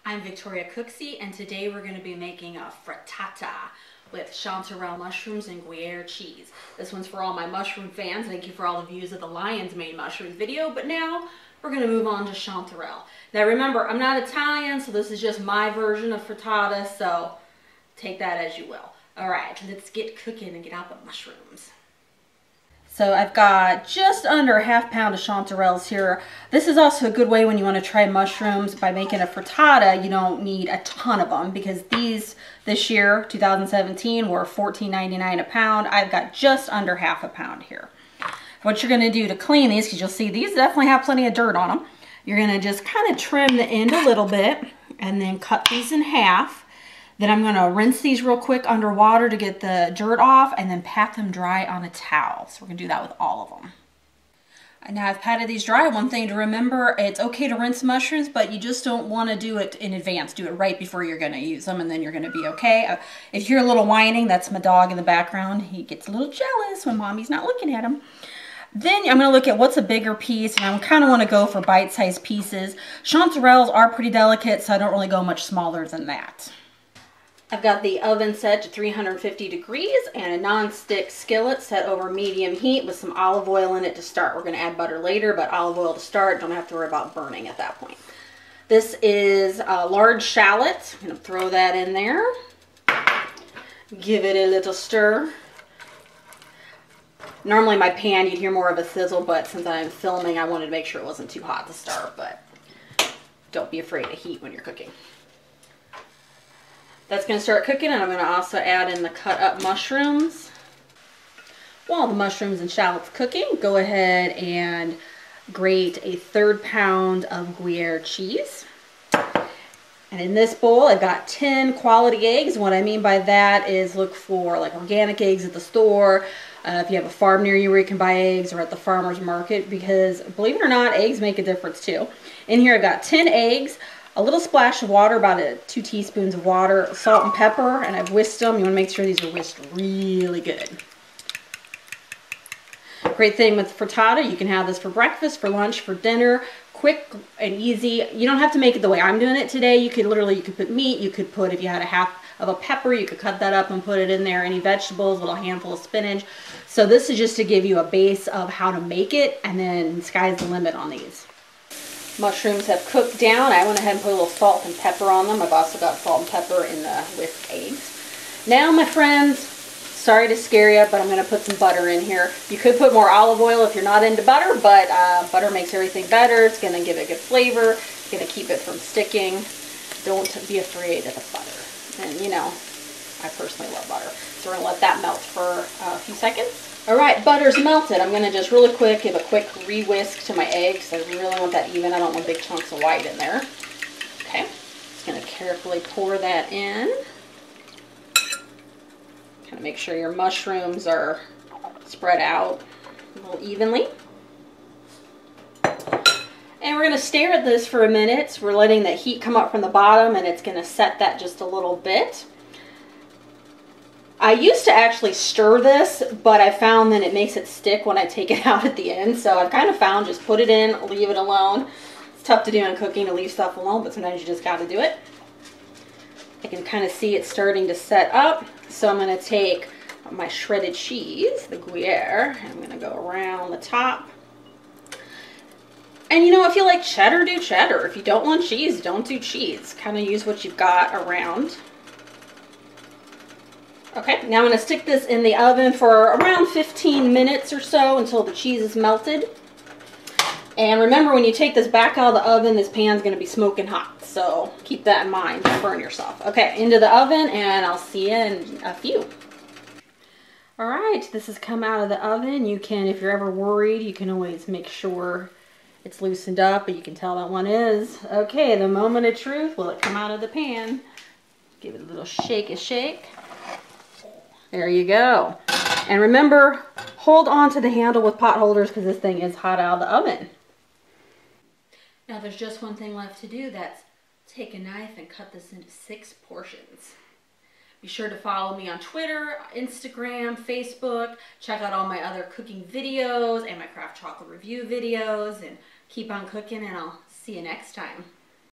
I'm Victoria Cooksey, and today we're going to be making a frittata with chanterelle mushrooms and Gruyere cheese. This one's for all my mushroom fans. Thank you for all the views of the Lion's Mane mushrooms video, but now we're going to move on to chanterelle. Now remember, I'm not Italian, so this is just my version of frittata, so take that as you will. All right, let's get cooking and get out the mushrooms. So I've got just under a half pound of chanterelles here. This is also a good way when you want to try mushrooms by making a frittata. You don't need a ton of them because these this year, 2017, were $14.99 a pound. I've got just under half a pound here. What you're going to do to clean these, because you'll see these definitely have plenty of dirt on them, you're going to just kind of trim the end a little bit and then cut these in half. Then I'm going to rinse these real quick under water to get the dirt off and then pat them dry on a towel. So we're going to do that with all of them. And now I've patted these dry. One thing to remember, it's okay to rinse mushrooms, but you just don't want to do it in advance. Do it right before you're going to use them and then you're going to be okay. If you hear a little whining, that's my dog in the background. He gets a little jealous when mommy's not looking at him. Then I'm going to look at what's a bigger piece, and I kind of want to go for bite-sized pieces. Chanterelles are pretty delicate, so I don't really go much smaller than that. I've got the oven set to 350 degrees and a non-stick skillet set over medium heat with some olive oil in it to start. We're going to add butter later, but olive oil to start. Don't have to worry about burning at that point. This is a large shallot. I'm going to throw that in there. Give it a little stir. Normally my pan, you'd hear more of a sizzle, but since I'm filming, I wanted to make sure it wasn't too hot to start, but don't be afraid of heat when you're cooking. That's going to start cooking, and I'm going to also add in the cut up mushrooms. While the mushrooms and shallots cooking, go ahead and grate a 1/3 pound of Gruyere cheese. And in this bowl, I've got 10 quality eggs. What I mean by that is look for like organic eggs at the store. If you have a farm near you where you can buy eggs, or at the farmer's market, because believe it or not, eggs make a difference too. In here I've got 10 eggs, a little splash of water, about 2 teaspoons of water, salt and pepper, and I've whisked them. You want to make sure these are whisked really good. Great thing with frittata, you can have this for breakfast, for lunch, for dinner, quick and easy. You don't have to make it the way I'm doing it today. You could literally, you could put meat, you could put, if you had a half of a pepper, you could cut that up and put it in there, any vegetables, a little handful of spinach. So this is just to give you a base of how to make it, and then sky's the limit on these. Mushrooms have cooked down. I went ahead and put a little salt and pepper on them. I've also got salt and pepper in the whisked eggs. Now, my friends, sorry to scare you, but I'm going to put some butter in here. You could put more olive oil if you're not into butter, but butter makes everything better. It's going to give it good flavor. It's going to keep it from sticking. Don't be afraid of the butter. And you know, I personally love butter. So we're going to let that melt for a few seconds. All right, butter's melted. I'm going to just really quick give a quick re-whisk to my eggs. I really want that even. I don't want big chunks of white in there. Okay, just going to carefully pour that in. Kind of make sure your mushrooms are spread out a little evenly. And we're going to stare at this for a minute. We're letting the heat come up from the bottom, and it's going to set that just a little bit. I used to actually stir this, but I found that it makes it stick when I take it out at the end. So I've kind of found just put it in, leave it alone. It's tough to do in cooking to leave stuff alone, but sometimes you just got to do it. I can kind of see it starting to set up. So I'm going to take my shredded cheese, the Gruyere, and I'm going to go around the top. And you know, if you like cheddar, do cheddar. If you don't want cheese, don't do cheese. Kind of use what you've got around. Okay, now I'm going to stick this in the oven for around 15 minutes or so until the cheese is melted. And remember, when you take this back out of the oven, this pan's going to be smoking hot. So keep that in mind. Don't burn yourself. Okay, into the oven, and I'll see you in a few. All right, this has come out of the oven. You can, if you're ever worried, you can always make sure it's loosened up, but you can tell that one is. Okay, the moment of truth. Will it come out of the pan? Give it a little shake. There you go. And remember, hold on to the handle with pot holders because this thing is hot out of the oven. Now there's just one thing left to do. That's take a knife and cut this into 6 portions. Be sure to follow me on Twitter, Instagram, Facebook. Check out all my other cooking videos and my craft chocolate review videos. And keep on cooking, and I'll see you next time.